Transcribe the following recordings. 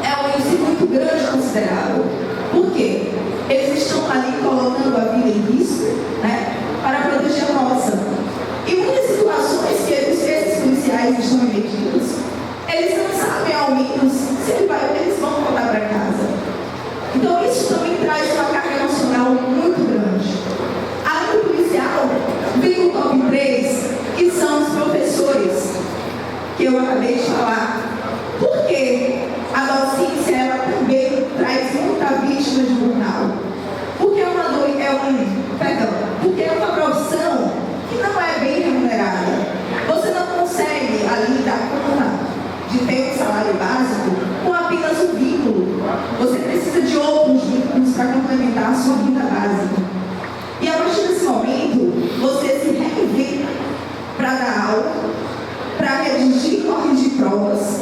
é um índice muito grande, considerável. Por quê? Eles estão ali colocando a vida em risco, né, para proteger a nossa. E muitas situações que esses policiais estão metidos, eles não sabem ao menos se eles vão voltar para casa. Então isso também traz uma carga emocional muito grande. Além do policial, vem o top 3, que são os professores, que eu acabei de falar. Porque a docência, ela também traz muita vítima de burnout. Porque porque é uma profissão que não é bem remunerada. Você não consegue ali dar conta de ter um salário básico com apenas um vínculo. Você precisa de outros vínculos para complementar a sua renda básica. E a partir desse momento, você se reinventa para dar aula, para redigir e corrigir provas,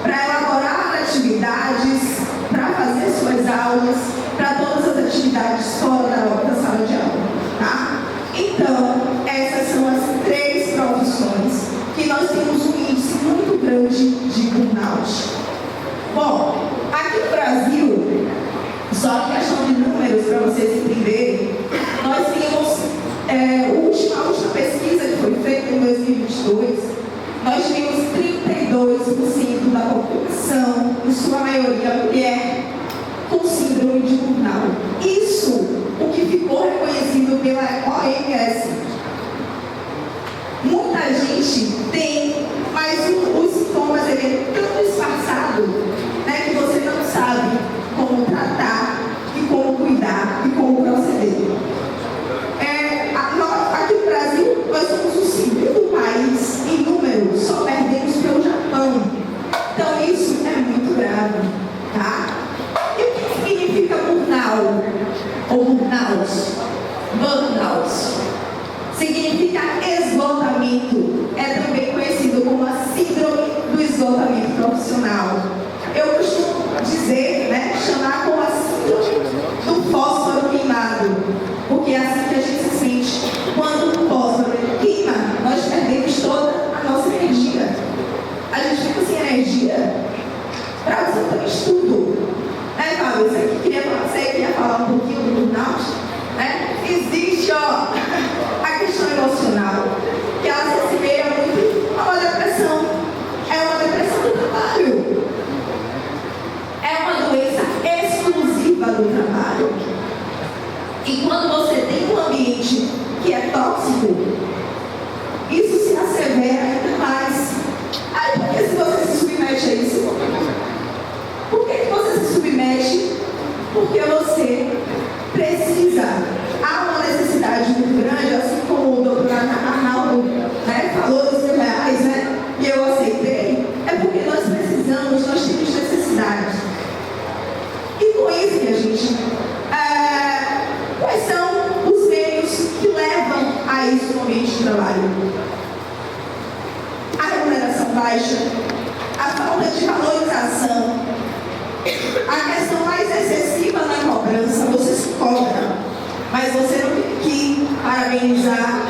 para elaborar atividades, para fazer suas aulas, para todas as atividades fora da sala de aula, tá? Então, essas são as 3 profissões que nós temos um índice muito grande de burnout. Bom, aqui no Brasil, só em questão de números para vocês entenderem, nós temos a última pesquisa que foi feita em 2022, nós tivemos 32% da população, em sua maioria mulher, com síndrome de burnout. Isso, o que ficou reconhecido pela OMS. Muita gente tem, mas os sintomas ele é tão disfarçado, né, que você não sabe como tratar e como cuidar e como proceder. Aqui no Brasil, nós somos o segundo país em número, só perdemos pelo Japão. Então isso é muito grave, tá? E o que significa burnout? Ou burnout? Burnout significa esgotamento. É também conhecido como a síndrome do esgotamento profissional. Eu costumo dizer, né, chamar como a síndrome do fósforo queimado, porque é assim que a gente se sente. Quando o fósforo queima, nós perdemos toda a nossa energia. A gente fica sem energia para absolutamente tudo. Né, Fábio? Você queria falar um pouquinho do burnout? Né? Existe, a questão emocional, que ela se assemelha muito a uma depressão. É uma depressão do trabalho. É uma doença exclusiva do trabalho. E quando você tem um ambiente que é tóxico, isso se assevera ainda mais. Aí, por que se você se submete a isso? Por que você se submete? Porque você precisa. Há uma necessidade muito grande, assim como o doutor Arnaldo, né, falou dos R$1.000, né, e eu aceitei. É porque nós precisamos, nós temos necessidade. E com isso, minha gente, quais são os meios que levam a isso no ambiente de trabalho? A remuneração baixa, a falta de valorização, a questão mais excessiva na cobrança. Você se cobra, mas você não vem aqui parabenizar,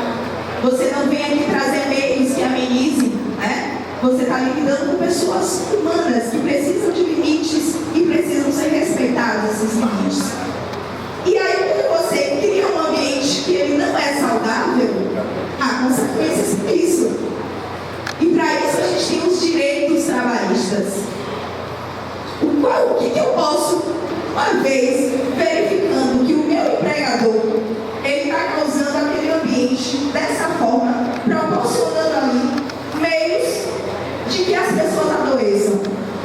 você não vem aqui trazer meios que amenizem, né? Você está lidando com pessoas humanas que precisam de limites e precisam ser respeitados esses limites. E aí, quando você cria um ambiente que ele não é saudável, há consequências por isso. E para isso a gente tem os direitos trabalhistas. O que eu posso, uma vez, verificando que o meu empregador, ele está causando aquele ambiente dessa forma, proporcionando ali meios de que as pessoas adoeçam.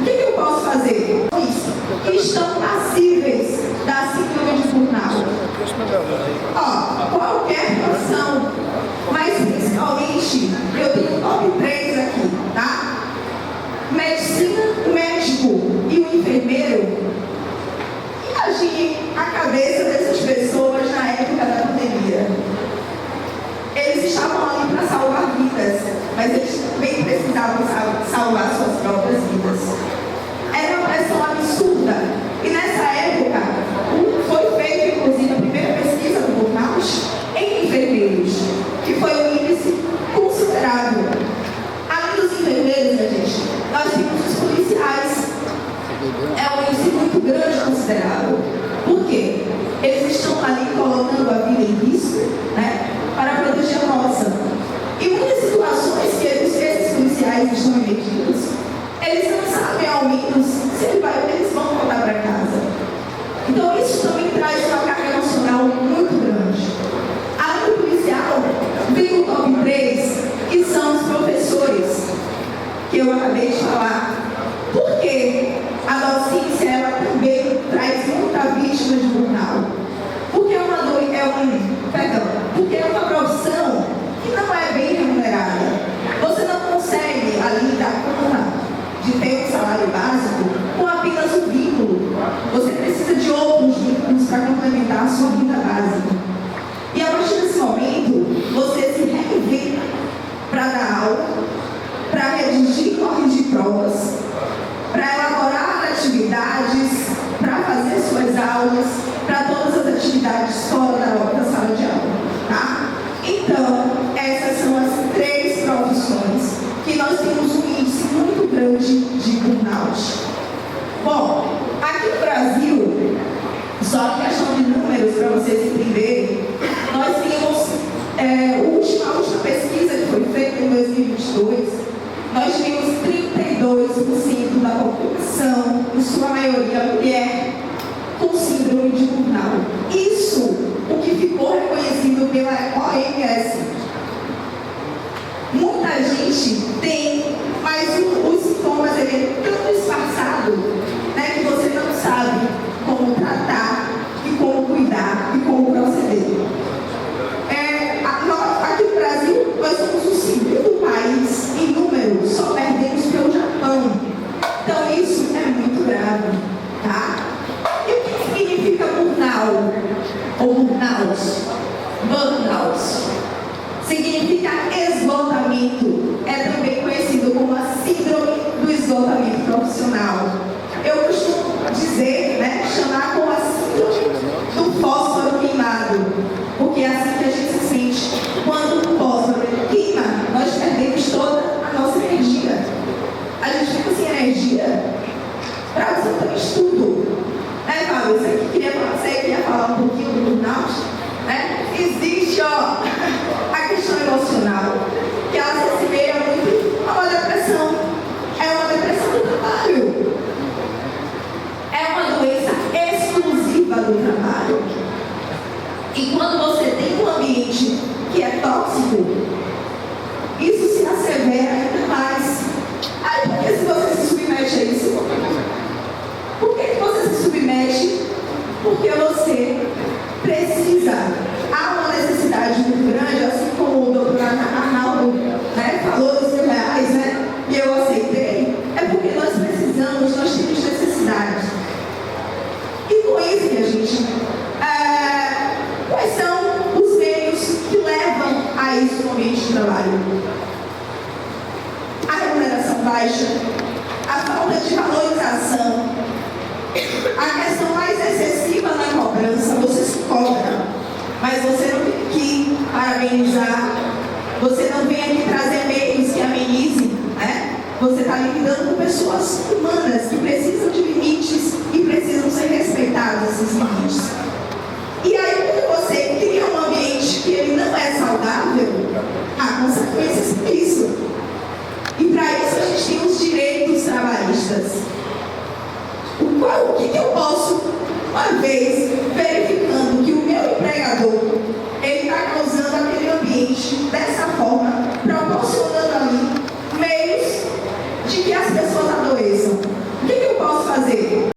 O que eu posso fazer? Isso, que estão passíveis da síndrome de burnout. Qualquer profissão, mas principalmente, eu tenho top 3 aqui, tá? Medicina, o médico e o enfermeiro. Imagine a cabeça dessas pessoas na época da pandemia. Eles estavam ali para salvar vidas, mas eles também precisavam salvar suas próprias vidas. Era uma pressão absurda. E nessa época, foi feita, inclusive, a primeira pesquisa é um índice muito grande, considerável. Por quê? Eles estão ali colocando a vida em risco, né, para proteger a nossa. E muitas situações que esses policiais estão metidos, eles não sabem ao menos se eles vão voltar para casa. Então isso também traz uma carga emocional muito grande. Além do policial, vem o top 3, que são os professores, que eu acabei de falar. Por quê? A docência, ela também traz muita vítima de burnout. Porque porque é uma profissão que não é bem remunerada. Você não consegue ali dar conta de ter um salário básico com apenas um vínculo. Você precisa de outros vínculos para complementar a sua vida básica. E a partir desse momento, você se reinventa para dar aula, para redigir e corrigir provas, para elaborar atividades, para fazer suas aulas, para todas as atividades fora da sala de aula, tá? Então, essas são as 3 profissões que nós temos um índice muito grande de burnout. Bom, aqui no Brasil, só em questão de números para vocês entenderem, nós temos a última pesquisa que foi feita em 2022, nós tivemos 32% da população, em sua maioria mulher, com síndrome de burnout. Isso, o que ficou reconhecido pela OMS. Muita gente tem, mas os sintomas ele é tão disfarçado, né, que você não sabe como tratar e como cuidar e como proceder. Aqui no Brasil, nós somos o segundo país em número, só perdemos pelo Japão. Então isso é muito grave, tá? E o que significa burnout? Ou burnout? Burnout significa esgotamento. É também conhecido como a síndrome do esgotamento profissional. Eu costumo dizer, né, chamar como a síndrome do fósforo queimado, porque é assim que a gente se sente. Quando o fósforo queima, nós perdemos toda a nossa energia. A gente fica sem energia para absolutamente tudo. Né, Paulo? Você queria falar um pouquinho do burnout? Né? Existe, a questão emocional, que ela se assemelha muito a uma depressão. É uma depressão do trabalho. É uma doença exclusiva do trabalho. E quando você tem um ambiente que é tóxico, isso se assevera ainda mais. Aí, por que se você se submete a isso? Por que você se submete? Porque você precisa. Há uma necessidade muito grande, assim como o doutor Arnaldo, né, falou dos R$1.000, né, e eu aceitei. É porque nós precisamos, nós temos necessidade. E com isso, minha gente, quais são os meios que levam a isso no ambiente de trabalho? A remuneração baixa, a falta de valorização, a questão mais excessiva na cobrança. Você se cobra, mas você não vem aqui parabenizar, você não vem aqui trazer meios que amenizem, né? Você está lidando com pessoas humanas que precisam de limites e precisam ser respeitados esses limites. E aí, quando você cria um ambiente que ele não é saudável, há consequências por isso. E para isso a gente tem os direitos trabalhistas. O que eu posso, uma vez, verificando que o meu empregador ele está causando aquele ambiente dessa forma, proporcionando ali meios de que as pessoas adoeçam. O que eu posso fazer?